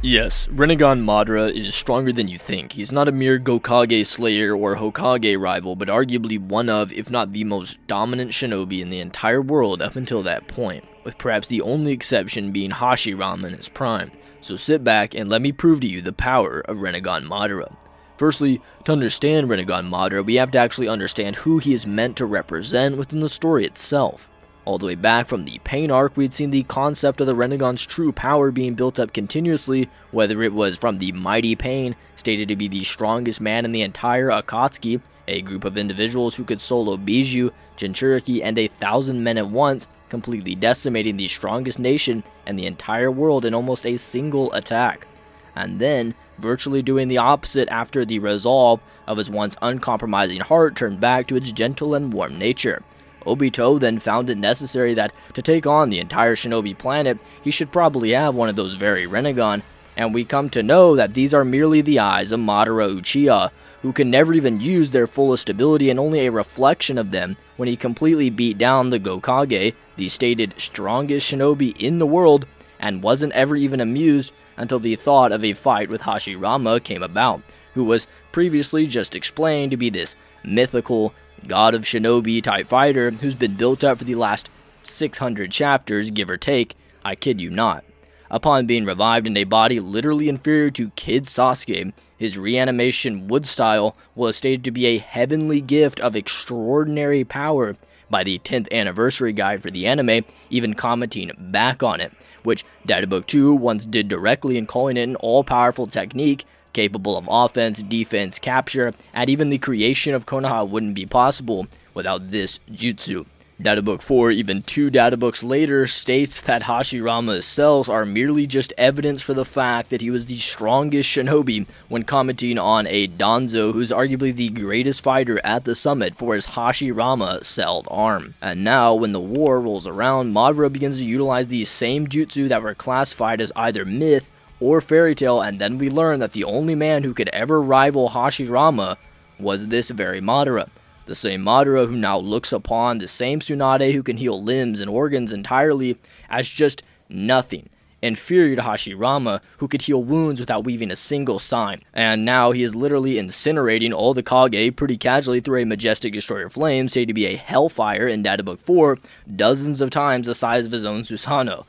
Yes, Rinnegan Madara is stronger than you think. He's not a mere Gokage slayer or Hokage rival, but arguably one of, if not the most dominant shinobi in the entire world up until that point, with perhaps the only exception being Hashirama in his prime. So sit back and let me prove to you the power of Rinnegan Madara. Firstly, to understand Rinnegan Madara, we have to actually understand who he is meant to represent within the story itself. All the way back from the Pain arc, we had seen the concept of the Rinnegan's true power being built up continuously, whether it was from the mighty Pain, stated to be the strongest man in the entire Akatsuki, a group of individuals who could solo Biju, Jinchuriki, and 1,000 men at once, completely decimating the strongest nation and the entire world in almost a single attack. And then, virtually doing the opposite after the resolve of his once uncompromising heart turned back to its gentle and warm nature. Obito then found it necessary that to take on the entire shinobi planet, he should probably have one of those very Rinnegan, and we come to know that these are merely the eyes of Madara Uchiha, who can never even use their fullest ability and only a reflection of them when he completely beat down the Gokage, the stated strongest shinobi in the world, and wasn't ever even amused until the thought of a fight with Hashirama came about, who was previously just explained to be this mythical god of shinobi type fighter who's been built up for the last 600 chapters, give or take, I kid you not. Upon being revived in a body literally inferior to Kid Sasuke, his reanimation wood style was stated to be a heavenly gift of extraordinary power by the 10th anniversary guide for the anime, even commenting back on it, which Databook 2 once did directly in calling it an all-powerful technique capable of offense, defense, capture, and even the creation of Konoha wouldn't be possible without this jutsu. Databook 4, even 2 databooks later, states that Hashirama's cells are merely just evidence for the fact that he was the strongest shinobi when commenting on a Danzo who's arguably the greatest fighter at the summit for his Hashirama-celled arm. And now, when the war rolls around, Madara begins to utilize these same jutsu that were classified as either myth or fairy tale, and then we learn that the only man who could ever rival Hashirama was this very Madara. The same Madara who now looks upon the same Tsunade who can heal limbs and organs entirely as just nothing, inferior to Hashirama who could heal wounds without weaving a single sign. And now he is literally incinerating all the Kage pretty casually through a majestic destroyer flame, said to be a hellfire in Databook 4, dozens of times the size of his own Susanoo.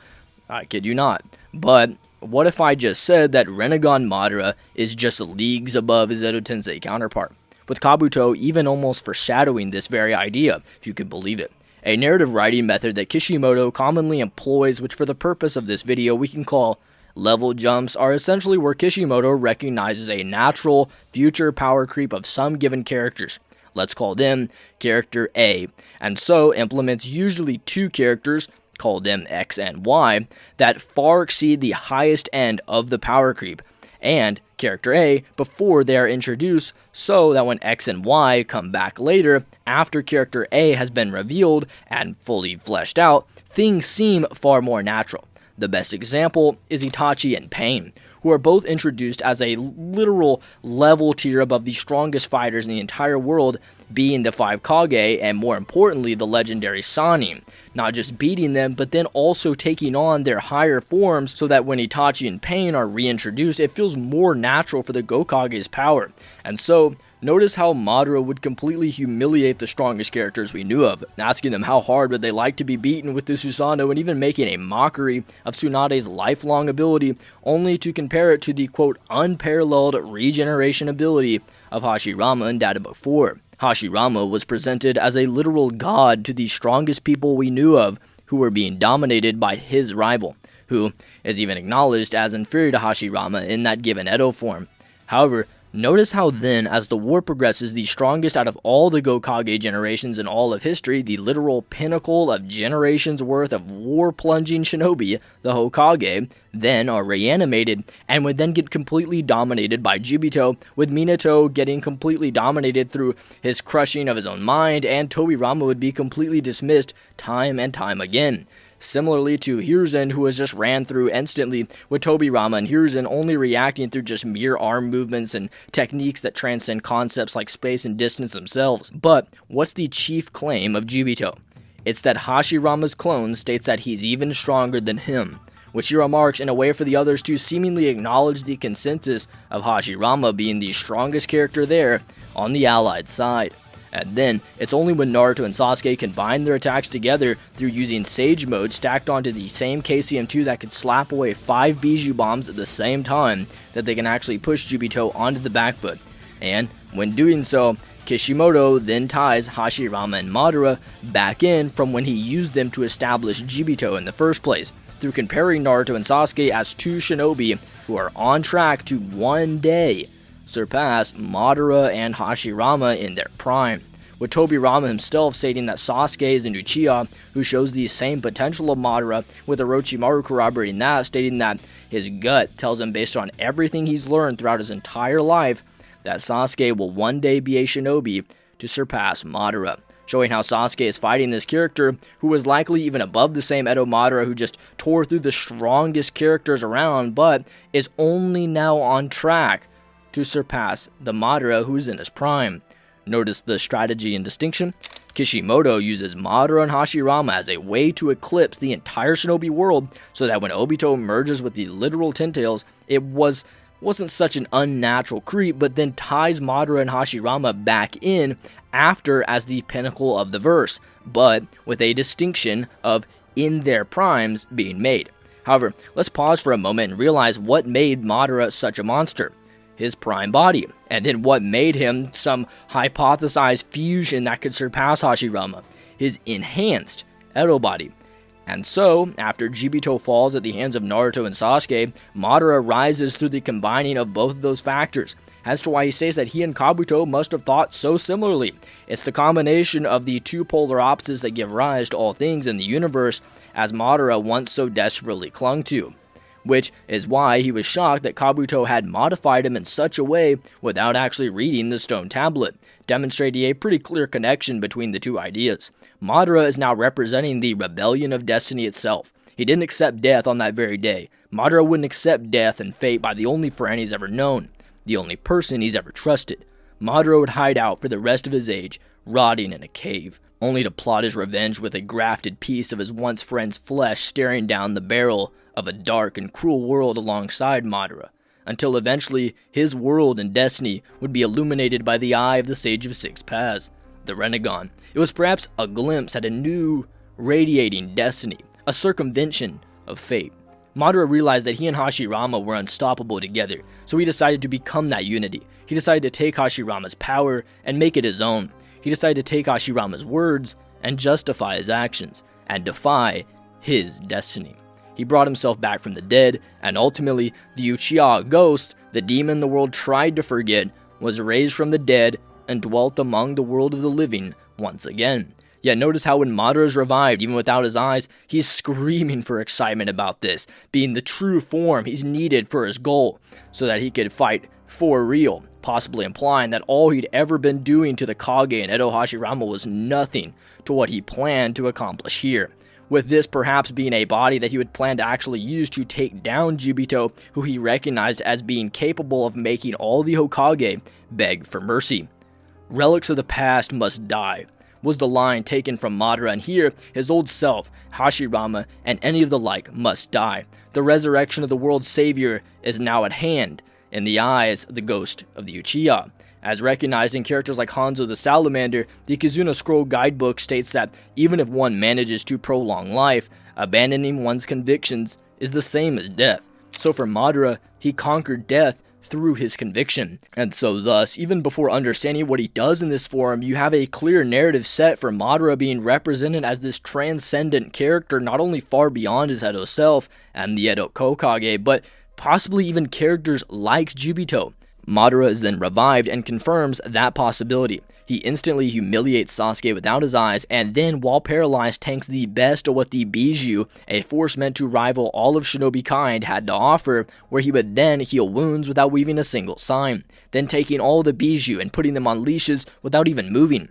I kid you not. But what if I just said that Rinnegan Madara is just leagues above his Edo Tensei counterpart, with Kabuto even almost foreshadowing this very idea, if you can believe it. A narrative writing method that Kishimoto commonly employs, which for the purpose of this video we can call level jumps, are essentially where Kishimoto recognizes a natural future power creep of some given characters. Let's call them character A, and so implements usually 2 characters, call them X and Y, that far exceed the highest end of the power creep, and character A before they are introduced, so that when X and Y come back later, after character A has been revealed and fully fleshed out, things seem far more natural. The best example is Itachi and Pain, who are both introduced as a literal level tier above the strongest fighters in the entire world, being the 5 Kage, and more importantly, the legendary Sannin. Not just beating them, but then also taking on their higher forms, so that when Itachi and Pain are reintroduced, it feels more natural for the Gokage's power. And so, notice how Madara would completely humiliate the strongest characters we knew of, asking them how hard would they like to be beaten with the Susanoo, and even making a mockery of Tsunade's lifelong ability, only to compare it to the quote unparalleled regeneration ability of Hashirama in Databook 4. Hashirama was presented as a literal god to the strongest people we knew of, who were being dominated by his rival, who is even acknowledged as inferior to Hashirama in that given Edo form. However, notice how then, as the war progresses, the strongest out of all the Gokage generations in all of history, the literal pinnacle of generations worth of war-plunging shinobi, the Hokage, then are reanimated, and would then get completely dominated by Jubito, with Minato getting completely dominated through his crushing of his own mind, and Tobirama would be completely dismissed time and time again. Similarly to Hiruzen, who was just ran through instantly, with Tobirama and Hiruzen only reacting through just mere arm movements and techniques that transcend concepts like space and distance themselves. But what's the chief claim of Jubito? It's that Hashirama's clone states that he's even stronger than him, which he remarks in a way for the others to seemingly acknowledge the consensus of Hashirama being the strongest character there on the allied side. And then, it's only when Naruto and Sasuke combine their attacks together through using Sage Mode stacked onto the same KCM2 that could slap away 5 Bijou Bombs at the same time that they can actually push Jubito onto the back foot. And, when doing so, Kishimoto then ties Hashirama and Madara back in from when he used them to establish Jubito in the first place, through comparing Naruto and Sasuke as two shinobi who are on track to one day surpass Madara and Hashirama in their prime, with Tobirama himself stating that Sasuke is an Uchiha who shows the same potential of Madara, with Orochimaru corroborating that, stating that his gut tells him based on everything he's learned throughout his entire life that Sasuke will one day be a shinobi to surpass Madara, showing how Sasuke is fighting this character who was likely even above the same Edo Madara who just tore through the strongest characters around, but is only now on track to surpass the Madara who's in his prime. Notice the strategy and distinction. Kishimoto uses Madara and Hashirama as a way to eclipse the entire shinobi world, so that when Obito merges with the literal Ten Tails, it wasn't such an unnatural creep, but then ties Madara and Hashirama back in after as the pinnacle of the verse, but with a distinction of in their primes being made. However, let's pause for a moment and realize what made Madara such a monster. His prime body, and then what made him some hypothesized fusion that could surpass Hashirama, his enhanced Edo body. And so, after Jubito falls at the hands of Naruto and Sasuke, Madara rises through the combining of both of those factors, as to why he says that he and Kabuto must have thought so similarly. It's the combination of the two polar opposites that give rise to all things in the universe, as Madara once so desperately clung to. Which is why he was shocked that Kabuto had modified him in such a way without actually reading the stone tablet, demonstrating a pretty clear connection between the two ideas. Madara is now representing the rebellion of destiny itself. He didn't accept death on that very day. Madara wouldn't accept death and fate by the only friend he's ever known, the only person he's ever trusted. Madara would hide out for the rest of his age, rotting in a cave, only to plot his revenge with a grafted piece of his once friend's flesh staring down the barrel of a dark and cruel world alongside Madara, until eventually his world and destiny would be illuminated by the eye of the Sage of Six Paths, the Rinnegan. It was perhaps a glimpse at a new, radiating destiny, a circumvention of fate. Madara realized that he and Hashirama were unstoppable together, so he decided to become that unity. He decided to take Hashirama's power and make it his own. He decided to take Hashirama's words and justify his actions, and defy his destiny. He brought himself back from the dead, and ultimately, the Uchiha ghost, the demon the world tried to forget, was raised from the dead and dwelt among the world of the living once again. Yet notice how when Madara is revived, even without his eyes, he's screaming for excitement about this, being the true form he's needed for his goal, so that he could fight for real, possibly implying that all he'd ever been doing to the Kage and Edo Hashirama was nothing to what he planned to accomplish here. With this perhaps being a body that he would plan to actually use to take down Jubito, who he recognized as being capable of making all the Hokage beg for mercy. Relics of the past must die, was the line taken from Madara, and here, his old self, Hashirama, and any of the like must die. The resurrection of the world's savior is now at hand, in the eyes of the ghost of the Uchiha. As recognized in characters like Hanzo the Salamander, the Kizuna Scroll guidebook states that even if one manages to prolong life, abandoning one's convictions is the same as death. So for Madara, he conquered death through his conviction. And so thus, even before understanding what he does in this form, you have a clear narrative set for Madara being represented as this transcendent character, not only far beyond his Edo self and the Edo Kokage, but possibly even characters like Jubito. Madara is then revived and confirms that possibility. He instantly humiliates Sasuke without his eyes, and then, while paralyzed, tanks the best of what the Bijou, a force meant to rival all of shinobi kind, had to offer, where he would then heal wounds without weaving a single sign, then taking all the Bijou and putting them on leashes without even moving.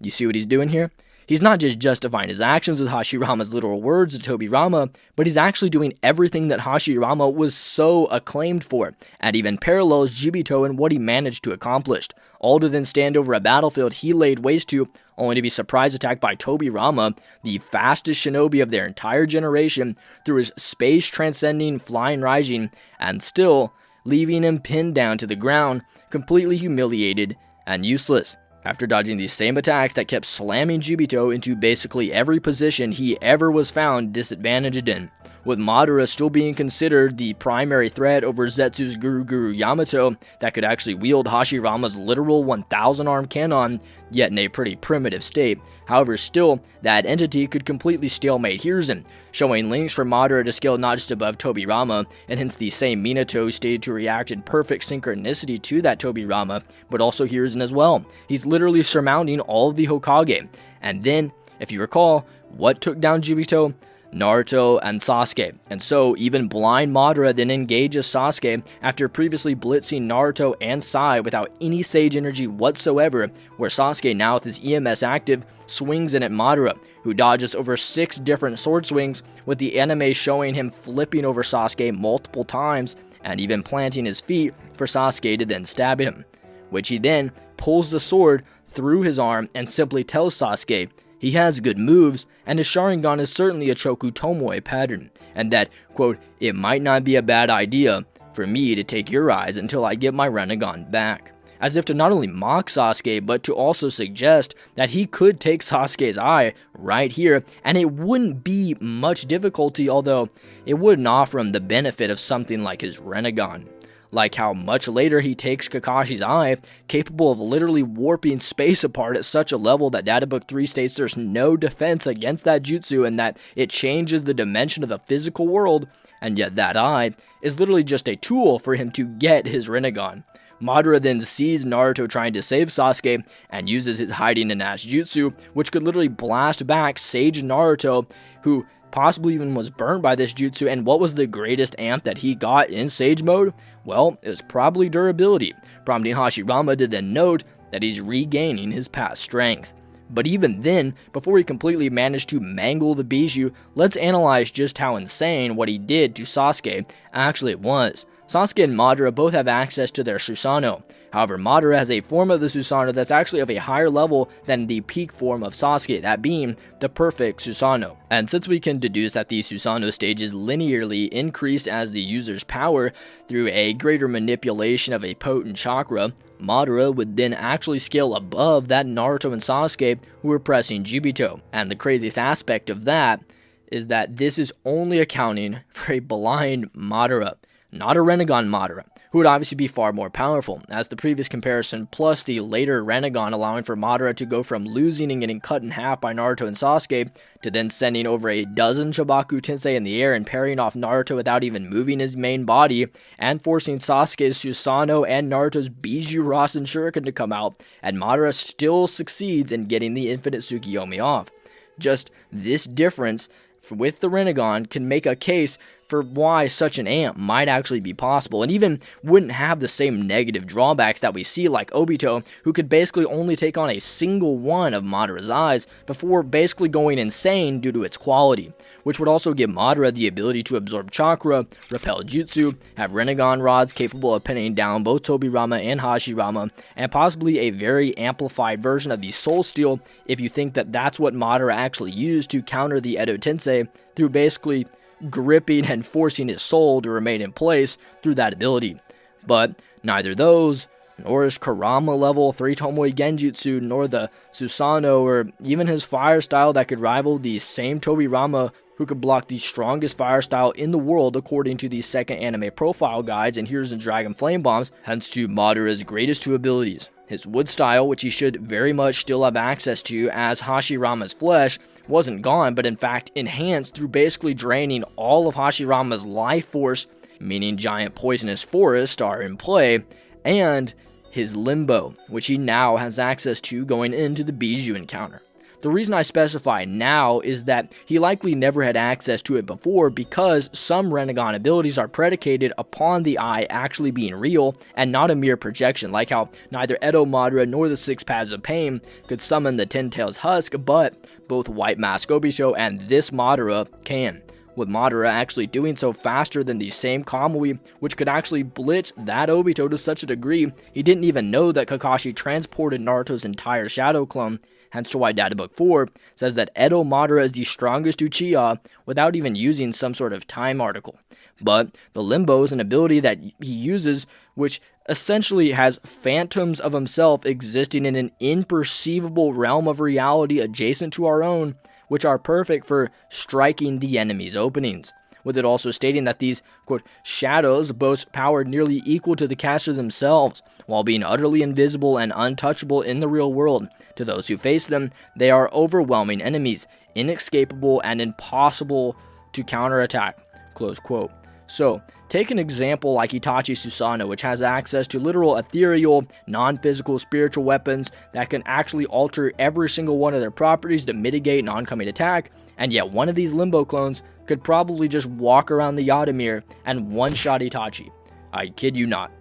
You see what he's doing here? He's not just justifying his actions with Hashirama's literal words to Tobirama, but he's actually doing everything that Hashirama was so acclaimed for, and even parallels Jibito in what he managed to accomplish, all to then stand over a battlefield he laid waste to, only to be surprise attacked by Tobirama, the fastest shinobi of their entire generation, through his space-transcending flying Raijin, and still leaving him pinned down to the ground, completely humiliated and useless. After dodging these same attacks that kept slamming Jibito into basically every position he ever was found disadvantaged in, with Madara still being considered the primary threat over Zetsu's Guru Yamato that could actually wield Hashirama's literal 1,000 arm cannon, yet in a pretty primitive state. However, still, that entity could completely stalemate Hiruzen, showing links for Madara to scale not just above Tobirama, and hence the same Minato stated to react in perfect synchronicity to that Tobirama, but also Hiruzen as well. He's literally surmounting all of the Hokage. And then, if you recall, what took down Jibito? Naruto and Sasuke, and so even blind Madara then engages Sasuke after previously blitzing Naruto and Sai without any sage energy whatsoever, where Sasuke, now with his EMS active, swings in at Madara, who dodges over 6 different sword swings, with the anime showing him flipping over Sasuke multiple times and even planting his feet for Sasuke to then stab him, which he then pulls the sword through his arm and simply tells Sasuke he has good moves, and his Sharingan is certainly a Choku Tomoe pattern, and that, quote, it might not be a bad idea for me to take your eyes until I get my Rinnegan back. As if to not only mock Sasuke, but to also suggest that he could take Sasuke's eye right here, and it wouldn't be much difficulty, although it wouldn't offer him the benefit of something like his Rinnegan. Like how much later he takes Kakashi's eye, capable of literally warping space apart at such a level that Data Book 3 states there's no defense against that jutsu and that it changes the dimension of the physical world, and yet that eye is literally just a tool for him to get his Rinnegan. Madara then sees Naruto trying to save Sasuke and uses his hiding in Ash jutsu, which could literally blast back Sage Naruto, who possibly even was burned by this jutsu. And what was the greatest amp that he got in Sage mode? Well, it was probably durability, prompting Hashirama to then note that he's regaining his past strength. But even then, before he completely managed to mangle the Bijou, let's analyze just how insane what he did to Sasuke actually was. Sasuke and Madara both have access to their Susanoo. However, Madara has a form of the Susanoo that's actually of a higher level than the peak form of Sasuke, that being the perfect Susanoo. And since we can deduce that the Susanoo stages linearly increase as the user's power through a greater manipulation of a potent chakra, Madara would then actually scale above that Naruto and Sasuke who were pressing Jibito. And the craziest aspect of that is that this is only accounting for a blind Madara, not a Rinnegan Madara, who would obviously be far more powerful, as the previous comparison plus the later Rinnegan allowing for Madara to go from losing and getting cut in half by Naruto and Sasuke, to then sending over a dozen Shabaku Tensei in the air and parrying off Naruto without even moving his main body, and forcing Sasuke's Susanoo and Naruto's Bijou Rasen Shuriken to come out, and Madara still succeeds in getting the Infinite Tsukiyomi off. Just this difference with the Rinnegan can make a case for why such an amp might actually be possible, and even wouldn't have the same negative drawbacks that we see like Obito, who could basically only take on a single one of Madara's eyes before basically going insane due to its quality, which would also give Madara the ability to absorb chakra, repel jutsu, have Rinnegan rods capable of pinning down both Tobirama and Hashirama, and possibly a very amplified version of the Soul Steel if you think that that's what Madara actually used to counter the Edo Tensei through basically gripping and forcing his soul to remain in place through that ability. But neither those, nor his Kurama level 3 Tomoe Genjutsu, nor the Susanoo, or even his fire style that could rival the same Tobirama who could block the strongest fire style in the world according to the second anime profile guides and Here's the Dragon Flame Bombs, hence to Madara's greatest 2 abilities. His wood style, which he should very much still have access to, as Hashirama's flesh wasn't gone, but in fact enhanced through basically draining all of Hashirama's life force, meaning giant poisonous forests are in play, and his limbo, which he now has access to going into the Bijou encounter. The reason I specify now is that he likely never had access to it before, because some Rinnegan abilities are predicated upon the eye actually being real and not a mere projection, like how neither Edo Madara nor the Six Paths of Pain could summon the Ten Tails Husk, but both White Mask Obisho and this Madara can, with Madara actually doing so faster than the same Kamui, which could actually blitz that Obito to such a degree he didn't even know that Kakashi transported Naruto's entire Shadow Clone, hence to why Data Book 4 says that Edo Madara is the strongest Uchiha without even using some sort of time article. But the Limbo is an ability that he uses which essentially has phantoms of himself existing in an imperceivable realm of reality adjacent to our own, which are perfect for striking the enemy's openings, with it also stating that these, quote, shadows boast power nearly equal to the caster themselves, while being utterly invisible and untouchable in the real world. To those who face them, they are overwhelming enemies, inescapable and impossible to counterattack, close quote. So, take an example like Itachi Susanoo, which has access to literal ethereal, non-physical spiritual weapons that can actually alter every single one of their properties to mitigate an oncoming attack, and yet one of these Limbo clones could probably just walk around the Yadamir and one-shot Itachi. I kid you not.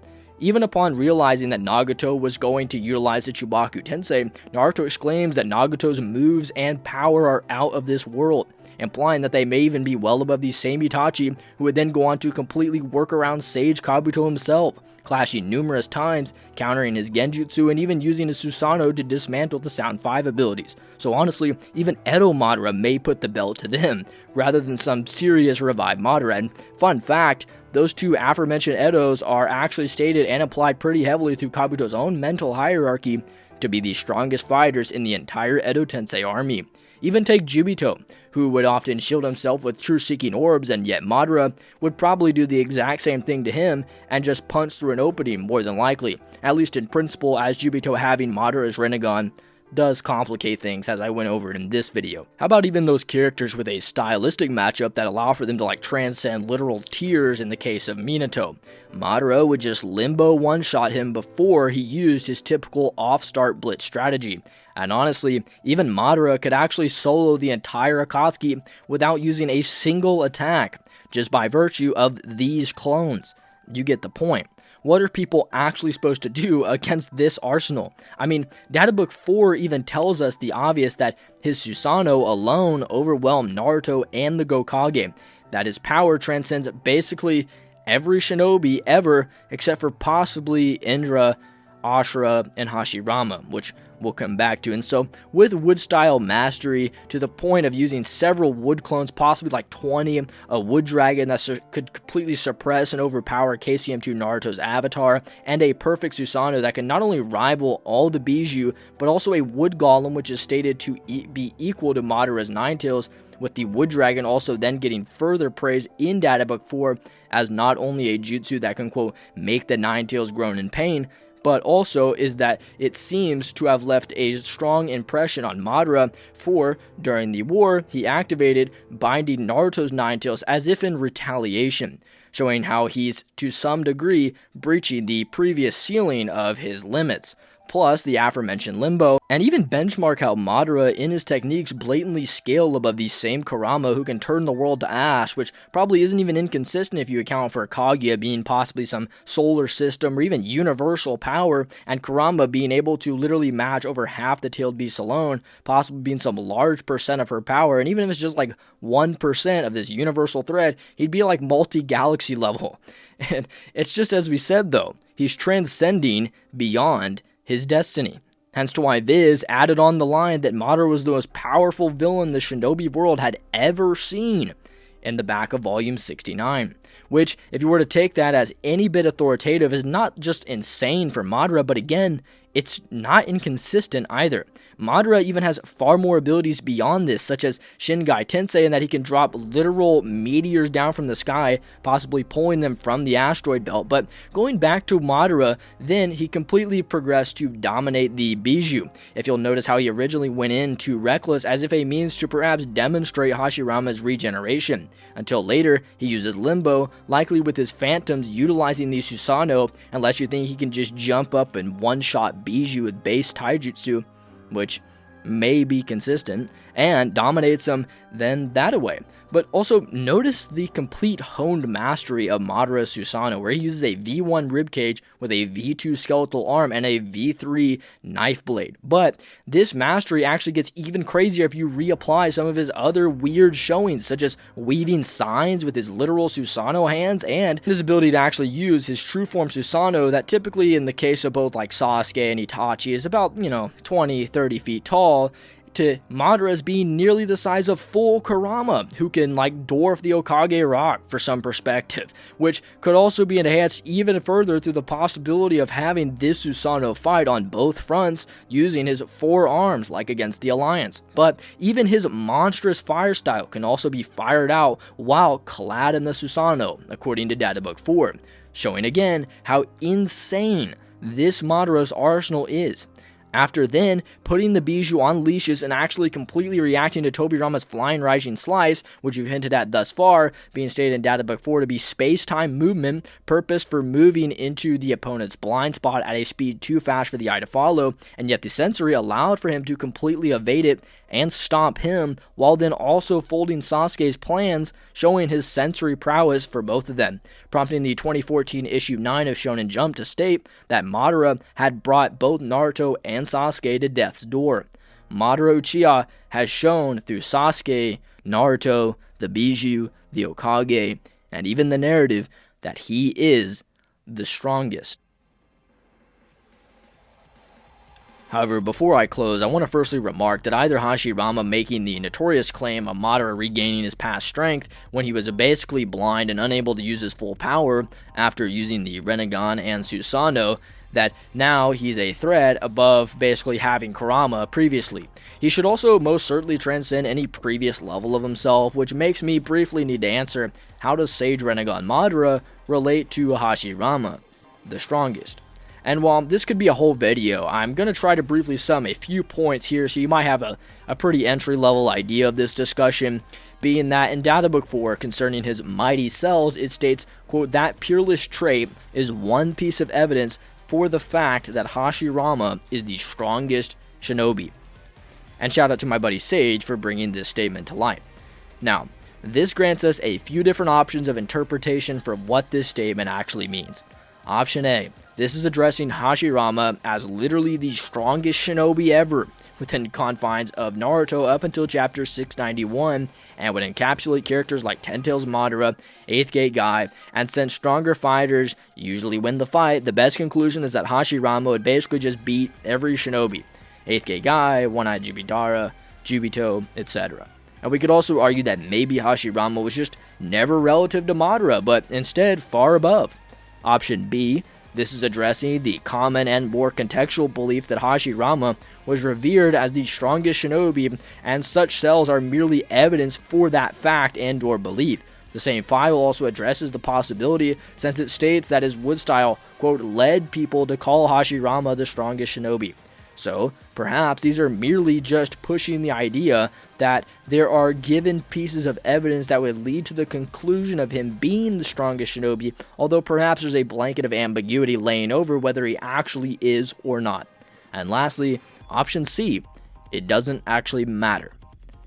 Even upon realizing that Nagato was going to utilize the Chubaku Tensei, Naruto exclaims that Nagato's moves and power are out of this world, implying that they may even be well above the same Itachi, who would then go on to completely work around Sage Kabuto himself, clashing numerous times, countering his Genjutsu, and even using his Susanoo to dismantle the Sound 5 abilities. So honestly, even Edo Madara may put the belt to them, rather than some serious revived Madara. And fun fact, those two aforementioned Edos are actually stated and applied pretty heavily through Kabuto's own mental hierarchy to be the strongest fighters in the entire Edo Tensei army. Even take Jubito, who would often shield himself with truth-seeking orbs, and yet Madara would probably do the exact same thing to him and just punch through an opening more than likely, at least in principle, as Jubito having Madara's Rinnegan does complicate things, as I went over it in this video. How about even those characters with a stylistic matchup that allow for them to transcend literal tears in the case of Minato? Madara would just Limbo one-shot him before he used his typical off-start blitz strategy. And honestly, even Madara could actually solo the entire Akatsuki without using a single attack, just by virtue of these clones. You get the point. What are people actually supposed to do against this arsenal? I mean, Data Book 4 even tells us the obvious, that his Susanoo alone overwhelmed Naruto and the Gokage, that his power transcends basically every shinobi ever except for possibly Indra, Ashura, and Hashirama, which we'll come back to. And so, with wood style mastery to the point of using several wood clones, possibly like 20, a wood dragon that could completely suppress and overpower KCM2 Naruto's avatar, and a perfect Susanoo that can not only rival all the Bijou, but also a wood golem which is stated to be equal to Madara's Ninetales, with the wood dragon also then getting further praise in Data Book 4 as not only a jutsu that can, quote, make the Ninetales groan in pain, but also is that it seems to have left a strong impression on Madara, for during the war, he activated binding Naruto's Ninetales as if in retaliation, showing how he's to some degree breaching the previous ceiling of his limits. Plus the aforementioned Limbo, and even benchmark how Madara in his techniques blatantly scale above the same Kurama who can turn the world to ash, which probably isn't even inconsistent if you account for Kaguya being possibly some solar system or even universal power, and Kurama being able to literally match over half the tailed beast alone, possibly being some large percent of her power, and even if it's just like 1% of this universal thread, he'd be like multi-galaxy level. And it's just as we said though, he's transcending beyond his destiny. Hence to why Viz added on the line that Madara was the most powerful villain the shinobi world had ever seen in the back of volume 69. Which, if you were to take that as any bit authoritative, is not just insane for Madara, but again, it's not inconsistent either. Madara even has far more abilities beyond this, such as Shingai Tensei, in that he can drop literal meteors down from the sky, possibly pulling them from the asteroid belt. But going back to Madara, then he completely progressed to dominate the Bijou. If you'll notice how he originally went into Reckless as if a means to perhaps demonstrate Hashirama's regeneration, until later he uses Limbo, likely with his Phantoms utilizing the Susanoo, unless you think he can just jump up and one-shot Bijou with base Taijutsu, which may be consistent and dominates him, then that away. But also notice the complete honed mastery of Madara Susanoo, where he uses a V1 ribcage with a V2 skeletal arm and a V3 knife blade. But this mastery actually gets even crazier if you reapply some of his other weird showings, such as weaving signs with his literal Susanoo hands and his ability to actually use his true form Susanoo that typically in the case of both like Sasuke and Itachi is about, 20, 30 feet tall, to Madara's being nearly the size of full Kurama, who can like dwarf the Hokage rock for some perspective, which could also be enhanced even further through the possibility of having this Susanoo fight on both fronts using his 4 arms like against the Alliance. But even his monstrous fire style can also be fired out while clad in the Susanoo, according to Databook 4, showing again how insane this Madara's arsenal is. After then putting the Bijou on leashes and actually completely reacting to Tobirama's Flying Rising Slice, which you've hinted at thus far, being stated in Databook 4 to be space-time movement, purpose for moving into the opponent's blind spot at a speed too fast for the eye to follow, and yet the sensory allowed for him to completely evade it and stomp him, while then also folding Sasuke's plans, showing his sensory prowess for both of them, prompting the 2014 issue 9 of Shonen Jump to state that Madara had brought both Naruto and Sasuke to death's door. Madara Uchiha has shown through Sasuke, Naruto, the Bijou, the Hokage, and even the narrative that he is the strongest. However, before I close, I want to firstly remark that either Hashirama making the notorious claim of Madara regaining his past strength when he was basically blind and unable to use his full power after using the Rinnegan and Susanoo, that now he's a threat above basically having Kurama previously. He should also most certainly transcend any previous level of himself, which makes me briefly need to answer, how does Sage Rinnegan Madara relate to Hashirama, the strongest? And while this could be a whole video, I'm going to try to briefly sum a few points here so you might have a pretty entry-level idea of this discussion, being that in Databook 4 concerning his mighty cells, it states, quote, that peerless trait is one piece of evidence for the fact that Hashirama is the strongest shinobi. And shout out to my buddy Sage for bringing this statement to light. Now, this grants us a few different options of interpretation for what this statement actually means. Option A. This is addressing Hashirama as literally the strongest shinobi ever within confines of Naruto up until chapter 691, and would encapsulate characters like Ten Tails Madara, 8th Gate Guy, and since stronger fighters usually win the fight, the best conclusion is that Hashirama would basically just beat every shinobi. 8th Gate Guy, One-Eyed Jubidara, Jubito, etc. And we could also argue that maybe Hashirama was just never relative to Madara, but instead far above. Option B. This is addressing the common and more contextual belief that Hashirama was revered as the strongest shinobi, and such cells are merely evidence for that fact and or belief. The same file also addresses the possibility, since it states that his wood style, quote, led people to call Hashirama the strongest shinobi. So, perhaps these are merely just pushing the idea that there are given pieces of evidence that would lead to the conclusion of him being the strongest shinobi, although perhaps there's a blanket of ambiguity laying over whether he actually is or not. And lastly, option C, it doesn't actually matter.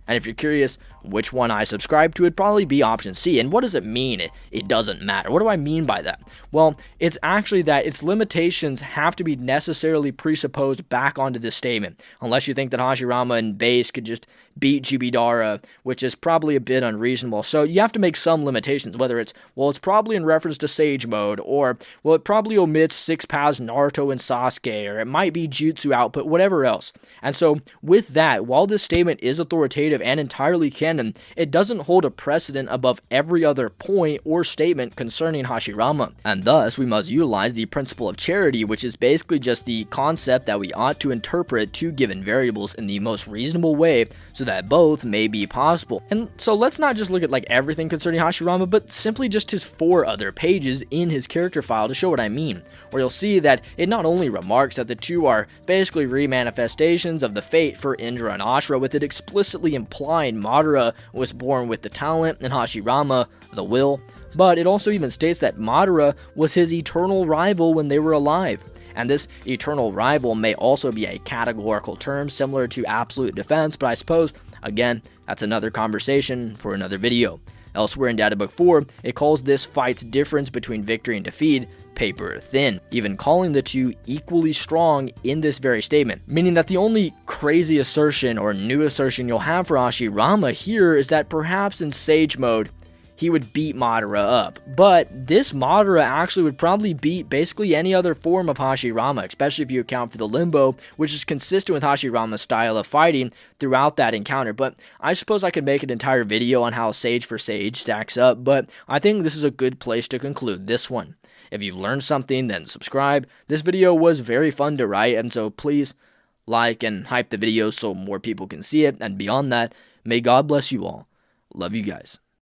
And if you're curious which one I subscribe to, it'd probably be option C. And what does it mean, it doesn't matter? What do I mean by that? Well, it's actually that its limitations have to be necessarily presupposed back onto this statement, unless you think that Hashirama and base could just beat Jubidara, which is probably a bit unreasonable. So you have to make some limitations, whether it's, well, it's probably in reference to Sage Mode, or, well, it probably omits 6 paths Naruto and Sasuke, or it might be Jutsu output, whatever else. And so with that, while this statement is authoritative and entirely canon, it doesn't hold a precedent above every other point or statement concerning Hashirama. And thus, we must utilize the principle of charity, which is basically just the concept that we ought to interpret two given variables in the most reasonable way so that both may be possible. And so let's not just look at like everything concerning Hashirama, but simply just his 4 other pages in his character file to show what I mean, where you'll see that it not only remarks that the two are basically remanifestations of the fate for Indra and Ashura, with it explicitly implying Madara was born with the talent and Hashirama the will, but it also even states that Madara was his eternal rival when they were alive. And this eternal rival may also be a categorical term similar to absolute defense, but I suppose, again, that's another conversation for another video. Elsewhere in Data Book 4, it calls this fight's difference between victory and defeat paper thin, even calling the two equally strong in this very statement, meaning that the only crazy assertion or new assertion you'll have for Hashirama here is that perhaps in Sage mode, he would beat Madara up. But this Madara actually would probably beat basically any other form of Hashirama, especially if you account for the Limbo, which is consistent with Hashirama's style of fighting throughout that encounter. But I suppose I could make an entire video on how Sage for Sage stacks up, but I think this is a good place to conclude this one. If you learned something, then subscribe. This video was very fun to write, and so please like and hype the video so more people can see it. And beyond that, may God bless you all. Love you guys.